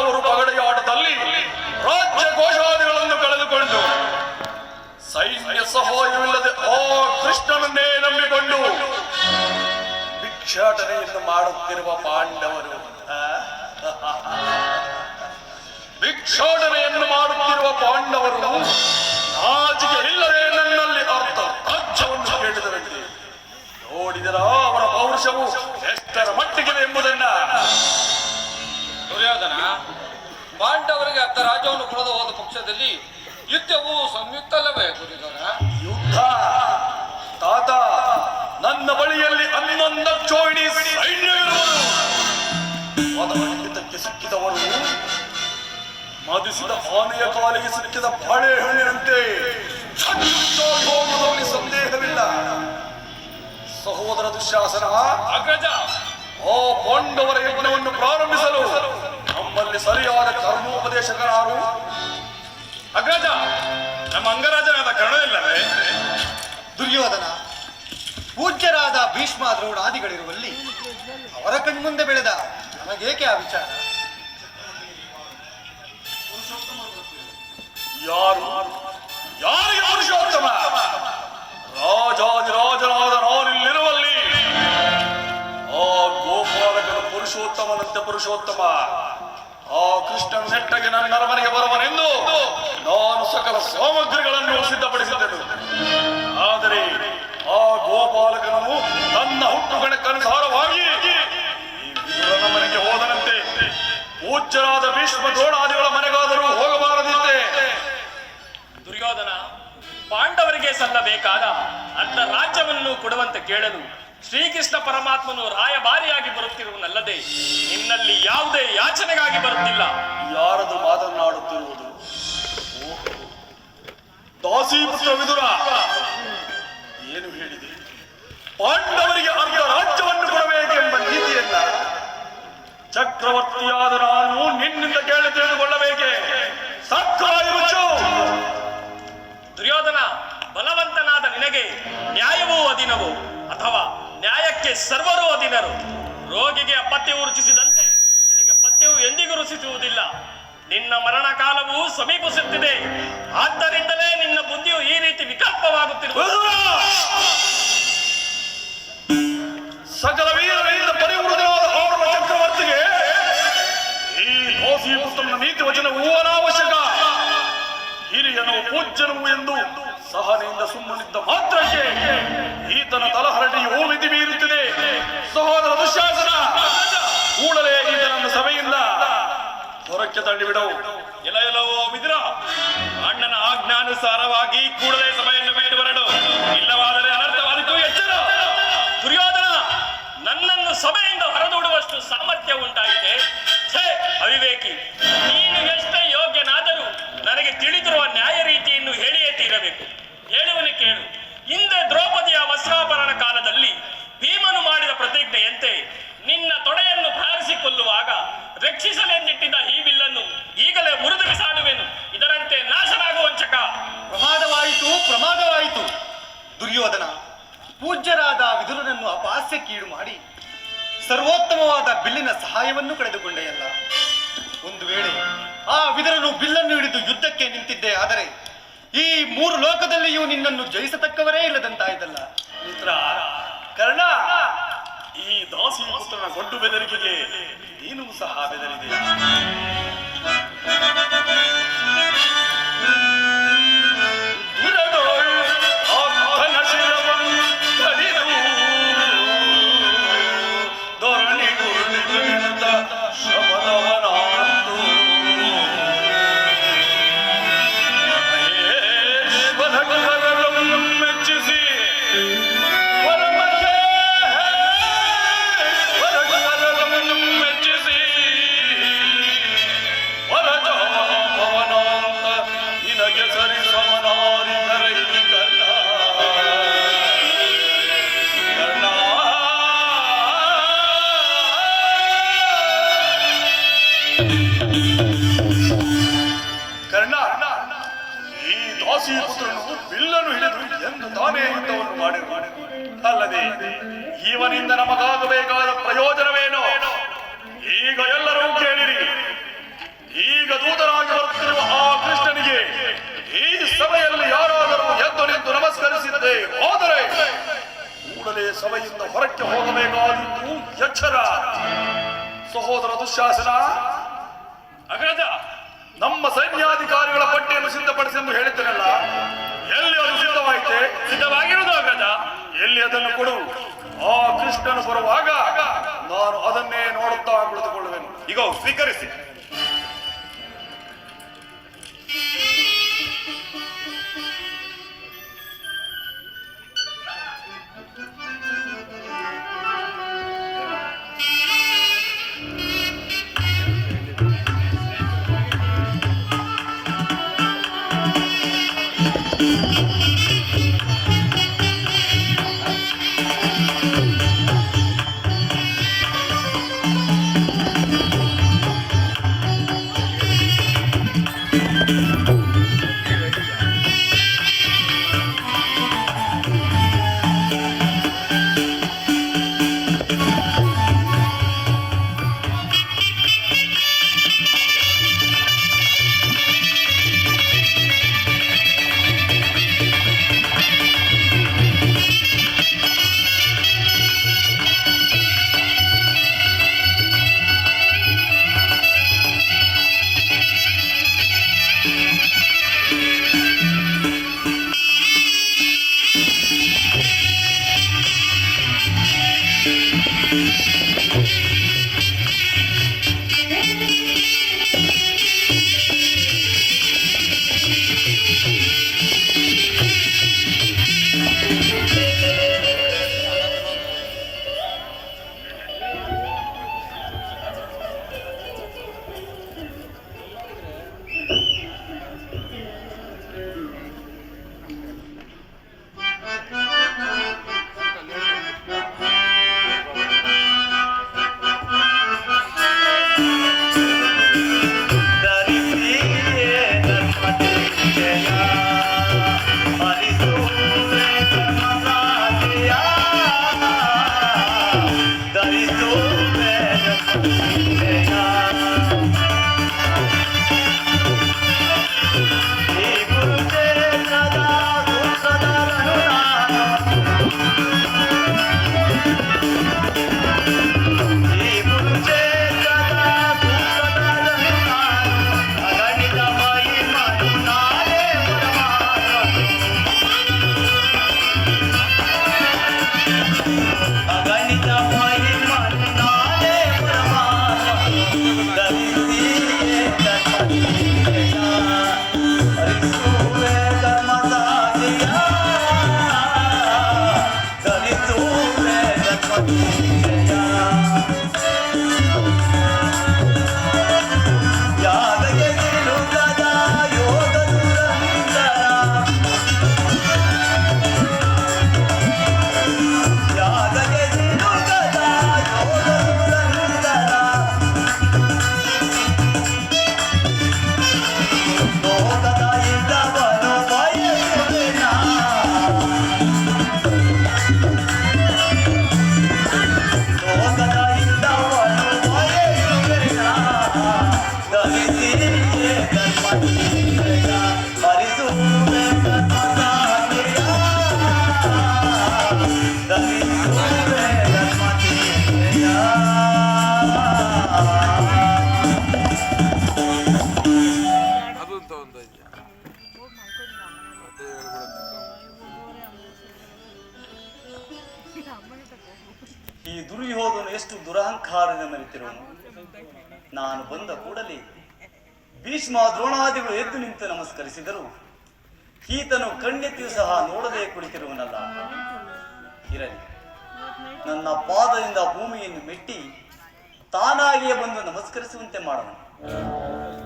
ಪಾಂಡವರು ಪಗಡೆಯಾಟದಲ್ಲಿ ರಾಜ್ಯ ಘೋಷಾದಿಗಳನ್ನು ಕಳೆದುಕೊಂಡು ಸೈನ್ಯ ಸಹಾಯವಿಲ್ಲದೆ ಆ ಕೃಷ್ಣನನ್ನೇ ನಂಬಿಕೊಂಡು ಭಿಕ್ಷಾಟನೆಯನ್ನು ಮಾಡುತ್ತಿರುವ ಪಾಂಡವರು ಭಿಕ್ಷಾಟನೆಯನ್ನು ಮಾಡುತ್ತಿರುವ ಪಾಂಡವರು ನಾಚಿಕೆ ಇಲ್ಲದೆ ನನ್ನಲ್ಲಿ ಅರ್ಥ ರಾಜ್ಯವನ್ನು ಕೇಳಿದರಂತೆ. ನೋಡಿದರ ಅವರ ಪೌರುಷವು ಎಷ್ಟರ ಮಟ್ಟಿಗಿದೆ ಎಂಬುದನ್ನ. ದುರ್ಯೋಧನ, ಪಾಂಡವರಿಗೆ ಅರ್ಧ ರಾಜ್ಯವನ್ನು ಕೊಡದು ಹೋದ ಪಕ್ಷದಲ್ಲಿ ಯುದ್ಧವು ಸಂಯುಕ್ತಲ್ಲವೇ ದುರ್ಯೋಧನ? ಯುದ್ಧ ತಾತ, ನನ್ನ ಬಳಿಯಲ್ಲಿ 11 ಚೋಯಿಣಿ ಸೈನ್ಯವಿರುವರು. ಮದಹಿಡಿತಕ್ಕೆ ಸಿಕ್ಕಿದವರು ಮದಿಸಿದ ಆನೆಯ ಕಾಲಿಗೆ ಸಿಕ್ಕಿದ ಬಾಳೆಹಣ್ಣಿನಂತೆ ಹೋಗುವುದರಲ್ಲಿ ಸಂದೇಹವಿಲ್ಲ. ಸಹೋದರ ದುಶ್ಯಾಸನ, ಅಗ್ರಜ, ಆ ಪಾಂಡವರ ಯಜ್ಞವನ್ನು ಪ್ರಾರಂಭಿಸಲು ನಮ್ಮಲ್ಲಿ ಸರಿಯಾದ ಕರ್ಮೋಪದೇಶಕರಾರು? ಅಗ್ರಜ, ನಮ್ಮ ಅಂಗರಾಜನಾದ ಕರ್ಣನಿಲ್ಲವೇ? ದುರ್ಯೋಧನ, ಪೂಜ್ಯರಾದ ಭೀಷ್ಮ ದ್ರೋಣಾದಿಗಳಿರುವಲ್ಲಿ ಅವರ ಕಣ್ಮುಂದೆ ಬೆಳೆದ ನಮಗೇಕೆ ಆ ವಿಚಾರ? ಯಾರಿಗೆ ಪುರುಷೋತ್ತಮ? ರಾಜಾದಿರಾಜನಾದ ನಾನಿಲ್ಲಿರುವಲ್ಲಿ ಆ ಗೋಪಾಲಕನ ಪುರುಷೋತ್ತಮನಂತೆ ಪುರುಷೋತ್ತಮ ಆ ಕೃಷ್ಣನ ನೆಟ್ಟಗೆ ನನ್ನ ಅರಮನೆಗೆ ಬರುವನೆಂದು ನಾನು ಸಕಲ ಸಾಮಗ್ರಿಗಳನ್ನು ಸಿದ್ಧಪಡಿಸಿದ್ದೆನು. ಆದರೆ ಆ ಗೋಪಾಲಕನು ತನ್ನ ಹುಟ್ಟುಗಣಕ್ಕನುಸಾರವಾಗಿ ವಿದುರನ ಮನೆಗೆ ಹೋದನಂತೆ. ಪೂಜ್ಯರಾದ ಭೀಷ್ಮ ದ್ರೋಣಾದಿಗಳ ಮನೆಗಾದರೂ ಹೋಗಬಾರದಿತ್ತೆ. ದುರ್ಯೋಧನ, ಪಾಂಡವರಿಗೆ ಸಲ್ಲಬೇಕಾದ ಅರ್ಧ ರಾಜ್ಯವನ್ನು ಕೊಡುವಂತೆ ಕೇಳಲು ಶ್ರೀಕೃಷ್ಣ ಪರಮಾತ್ಮನು ರಾಯಭಾರಿಯಾಗಿ ಬರುತ್ತಿರುವನಲ್ಲದೆ ನಿನ್ನಲ್ಲಿ ಯಾವುದೇ ಯಾಚನೆಗಾಗಿ ಬರುತ್ತಿಲ್ಲ. ಯಾರದು ಮಾತನಾಡುತ್ತಿರುವುದು? ದಾಸೀಪುತ್ರ ವಿದುರ, ಏನು ಹೇಳಿದೆ? ಪಾಂಡವರಿಗೆ ಅರ್ಧ ರಾಜ್ಯವನ್ನು ಕೊಡಬೇಕೆಂಬ ನೀತಿಯಲ್ಲ ಚಕ್ರವರ್ತಿಯಾದ ನಾನು ನಿನ್ನಿಂದ ಕೇಳಿ ತಿಳಿದುಕೊಳ್ಳಬೇಕೆ? ಸಕ್ರಾಯುಚು ದುರ್ಯೋಧನ, ಬಲವಂತನಾದ ನಿನಗೆ ನ್ಯಾಯವೂ ಅಧೀನವೋ ಅಥವಾ ನ್ಯಾಯಕ್ಕೆ ಸರ್ವರೂ ಅಧೀನರು? ರೋಗಿಗೆ ಪಥ್ಯವು ರುಚಿಸಿದಂತೆ ನಿನಗೆ ಪಥ್ಯವು ಎಂದಿಗೂ ರುಚಿಸುವುದಿಲ್ಲ. ನಿನ್ನ ಮರಣ ಕಾಲವು ಸಮೀಪಿಸುತ್ತಿದೆ. ಆದ್ದರಿಂದಲೇ ನಿನ್ನ ಬುದ್ಧಿಯು ಈ ರೀತಿ ವಿಕಲ್ಪವಾಗುತ್ತಿರುವುದು. ಸಕಲ ವೀರರಿಂದ ಪರಿವೃತವಾದ ಅವರ ಚಕ್ರವರ್ತಿಗೆ ಈ ದಾಸೀಪುತ್ರನ ನೀತಿ ವಚನವೂ ಅನಾವಶ್ಯಕ. ಹಿರಿಯನು ಪೂಜ್ಯನು ಎಂದು ಸಹನೆಯಿಂದ ಸುಮ್ಮನಿದ್ದ ಮಾತ್ರಕ್ಕೆ ಈತನ ತಲಹರಡಿಯು ಮಿತಿ ಮೀರುತ್ತಿದೆ. ಸಹೋದರ ದುಶ್ಯಾಸನ, ಕೂಡಲೇ ಈತನನ್ನು ಸಭೆಯಿಂದ ಹೊರಕ್ಕೆ ತಳ್ಳಿಬಿಡವು. ಎಲ್ಲವೋ ಮಿತ್ರ, ಅಣ್ಣನ ಆಜ್ಞಾನುಸಾರವಾಗಿ ಕೂಡಲೇ ಸಭೆಯನ್ನು ಬಿಟ್ಟು ಹೊರಡು, ಇಲ್ಲವಾದರೆ ಅನರ್ಥವಾದಿತು. ಎಚ್ಚರ ದುರ್ಯೋಧನ, ನನ್ನನ್ನು ಸಭೆಯಿಂದ ಹೊರದೂಡುವಷ್ಟು ಸಾಮರ್ಥ್ಯ ಉಂಟಾಯಿತೆ. ಛೇ ಅವಿವೇಕಿ, ನೀನು ಎಷ್ಟೇ ಯೋಗ್ಯನಾದರೂ ನನಗೆ ತಿಳಿದಿರುವ ನ್ಯಾಯ ರೀತಿಯನ್ನು ಹೇಳಿಯೇ ತೀರಬೇಕು. ಹೇಳುವನು ಕೇಳು. ಹಿಂದೆ ದ್ರೌಪದಿಯ ವಸ್ತ್ರಾಪರಣ ಕಾಲದಲ್ಲಿ ಭೀಮನು ಮಾಡಿದ ಪ್ರತಿಜ್ಞೆಯಂತೆ ನಿನ್ನ ತೊಡೆಯನ್ನು ಪ್ರಾರಿಸಿಕೊಳ್ಳುವಾಗ ರಕ್ಷಿಸಲೆಂದಿಟ್ಟಿದ್ದ ಈ ಬಿಲ್ಲನ್ನು ಈಗಲೇ ಮುರಿದು ಬಿಸಾಡುವೆನು. ಇದರಂತೆ ನಾಶನಾಗುವಂಚಕ. ಪ್ರಮಾದವಾಯಿತು. ದುರ್ಯೋಧನ, ಪೂಜ್ಯರಾದ ವಿದುರನನ್ನು ಅಪಹಾಸ್ಯಕ್ಕೀಡು ಮಾಡಿ ಸರ್ವೋತ್ತಮವಾದ ಬಿಲ್ಲಿನ ಸಹಾಯವನ್ನು ಕಳೆದುಕೊಂಡೆಯಲ್ಲ. ಒಂದು ವೇಳೆ ಆ ವಿದುರನು ಬಿಲ್ಲನ್ನು ಹಿಡಿದು ಯುದ್ಧಕ್ಕೆ ನಿಂತಿದ್ದೆ ಆದರೆ ಈ 3 ಲೋಕದಲ್ಲಿಯೂ ನಿನ್ನನ್ನು ಜಯಿಸತಕ್ಕವರೇ ಇಲ್ಲದಂತಾಯ್ತಲ್ಲ. ಮಿತ್ರ ಕರ್ಣ, ಈ ದಾಸೀಪುತ್ರನ ಗೊಡ್ಡು ಬೆದರಿಕೆಗೆ ನೀನು ಸಹ ಬೆದರಿದೆಯಾ? ದಾಸೀಪುತ್ರನು ಬಿಲ್ಲನ್ನು ಹಿಡಿದು ಎಂದು ತಾನೇ ಯುದ್ಧವನ್ನು ಮಾಡಿರು. ಅಲ್ಲದೆ ಇವನಿಂದ ನಮಗಾಗಬೇಕಾದ ಪ್ರಯೋಜನವೇನೋ ಈಗ ಎಲ್ಲರೂ ಕೇಳಿರಿ. ಈಗ ದೂತನಾಗಿ ಬರುತ್ತಿರುವ ಆ ಕೃಷ್ಣನಿಗೆ ಈ ಸಭೆಯಲ್ಲಿ ಯಾರಾದರೂ ಎದ್ದು ನಿಂತು ನಮಸ್ಕರಿಸಿದ್ದೆ ಹೋದರೆ ಕೂಡಲೇ ಸಭೆಯಿಂದ ಹೊರಕ್ಕೆ ಹೋಗಬೇಕಾದಿತ್ತು. ಎಚ್ಚರ. ಸಹೋದರ ದುಶ್ಯಾಸನ, ಅಗ್ರಜ, ನಮ್ಮ ಸೈನ್ಯಾಧಿಕಾರಿಗಳ ಪಟ್ಟಿಯನ್ನು ಸಿದ್ಧಪಡಿಸಿ ಎಂದು ಹೇಳಿದ್ದೇನಲ್ಲ, ಎಲ್ಲಿ ಅದು ಸಿದ್ಧವಾಯಿತೆ? ಸಿದ್ಧವಾಗಿರುವುದು ಅಗ್ರಜ. ಎಲ್ಲಿ ಅದನ್ನು ಕೊಡು. ಆ ಕೃಷ್ಣನು ಬರುವಾಗ ನಾನು ಅದನ್ನೇ ನೋಡುತ್ತಾ ಕುಳಿತುಕೊಳ್ಳುವೆನು. ಈಗ ಸ್ವೀಕರಿಸಿ. ಈ ದುರ್ಯೋಧನ ಎಷ್ಟು ದುರಹಂಕಾರದಿಂದ ಮೆರೆತಿರುವನು. ನಾನು ಬಂದ ಕೂಡಲೇ ಭೀಷ್ಮ ದ್ರೋಣಾದಿಗಳು ಎದ್ದು ನಿಂತು ನಮಸ್ಕರಿಸಿದರು. ಈತನು ಕಣ್ಣೆತ್ತಿಯೂ ಸಹ ನೋಡದೆ ಕುಳಿತಿರುವನಲ್ಲ. ಇರಲಿ, ನನ್ನ ಪಾದದಿಂದ ಭೂಮಿಯನ್ನು ಮೆಟ್ಟಿ ತಾನಾಗಿಯೇ ಬಂದು ನಮಸ್ಕರಿಸುವಂತೆ ಮಾಡೋಣ.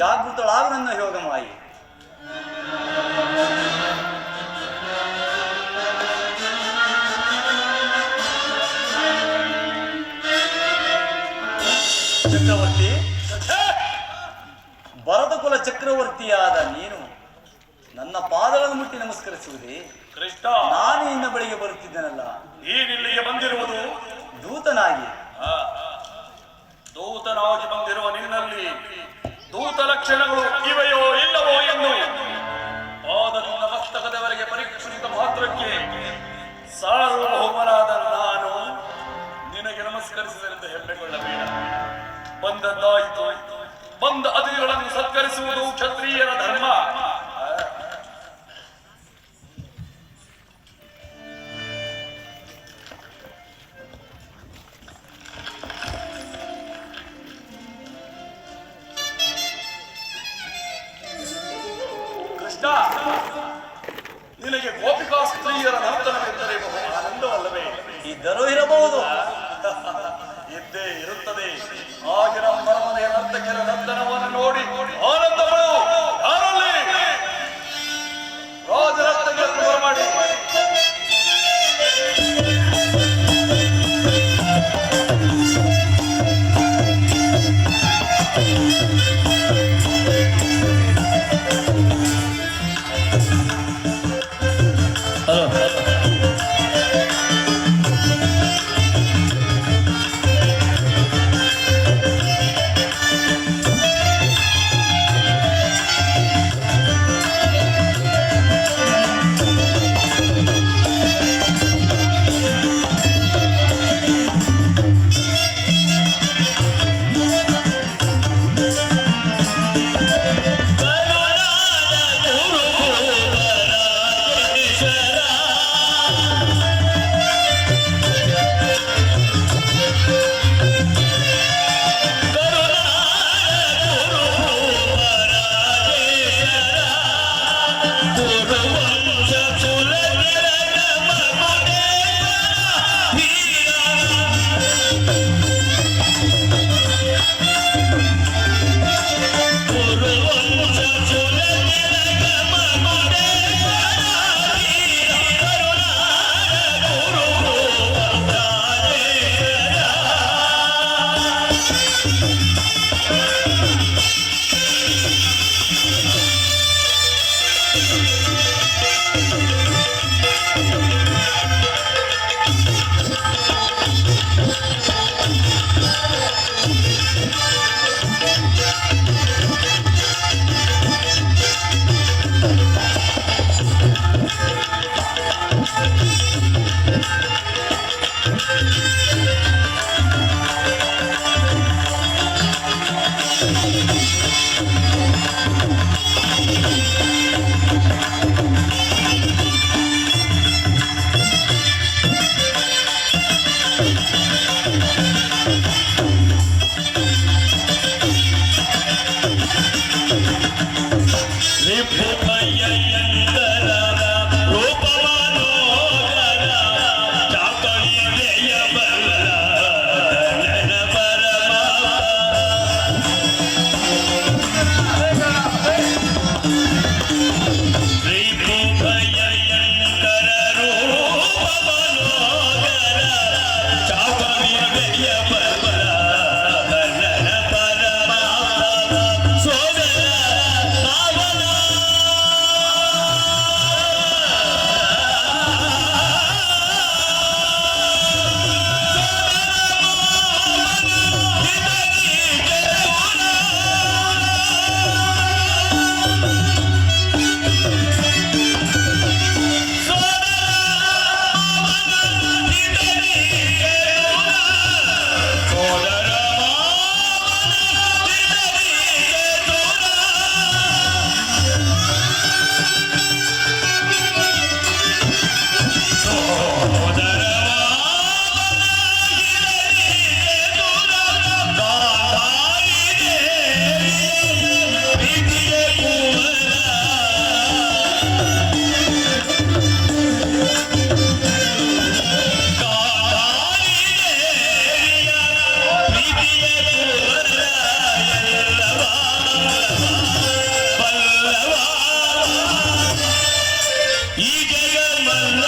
ಜಾಗೃತಳಾಗ ನನ್ನ ಯೋಗ ಮಾಯಿ. ಚಕ್ರವರ್ತಿ, ಭರತಕುಲ ಚಕ್ರವರ್ತಿಯಾದ ನೀನು ನನ್ನ ಪಾದಗಳನ್ನು ಮುಟ್ಟಿ ನಮಸ್ಕರಿಸುವುದೇ? ಕೃಷ್ಣ, ನಾನು ನಿನ್ನ ಬಳಿಗೆ ಬರುತ್ತಿದ್ದೇನಲ್ಲ. ಈಗಿಲ್ಲಿಗೆ ಬಂದಿರುವುದು ದೂತನಾಗಿ. ದೂತನಾಗಿ ಬಂದಿರುವ ನಿನ್ನಲ್ಲಿ ದೂತ ಲಕ್ಷಣಗಳು ಇವೆಯೋ ಇಲ್ಲವೋ ಎಂದು ಪಾದದಿಂದ ಮಸ್ತಕದವರೆಗೆ ಪರೀಕ್ಷಿಸಿದ ಮಾತ್ರಕ್ಕೆ ಸಾರ್ವಭೌಮನಾದ ನಾನು ನಿನಗೆ ನಮಸ್ಕರಿಸಿದರೆಂದು ಹೆಮ್ಮೆಗೊಳ್ಳಬೇಡ. ಬಂದದ್ದಾಯಿತು. ಬಂದ ಅತಿಥಿಗಳನ್ನು ಸತ್ಕರಿಸುವುದು ಕ್ಷತ್ರಿಯರ ಧರ್ಮ. ಕೃಷ್ಣ, ನಿನಗೆ ಗೋಪಿಕಾ ಸ್ತ್ರೀಯರ ನರ್ತನವೆಂದರೆ ಬಹು ಆನಂದವಲ್ಲವೇ? ಇದ್ದರೂ ಇರಬಹುದು. ಇದ್ದೇ ಇರುತ್ತದೆ. ಆಗಿನ ಮರಮನೆಯ ನರ್ತಕಿಯರ ನರ್ತನವನ್ನು ನೋಡಿ ಆನಂದಗಳು ಯಾರಲ್ಲಿ ರಾಜನರ್ತಕಿಯನ್ನು ಬರಮಾಡಿ ಈ ಜಗಮಲ್ಲ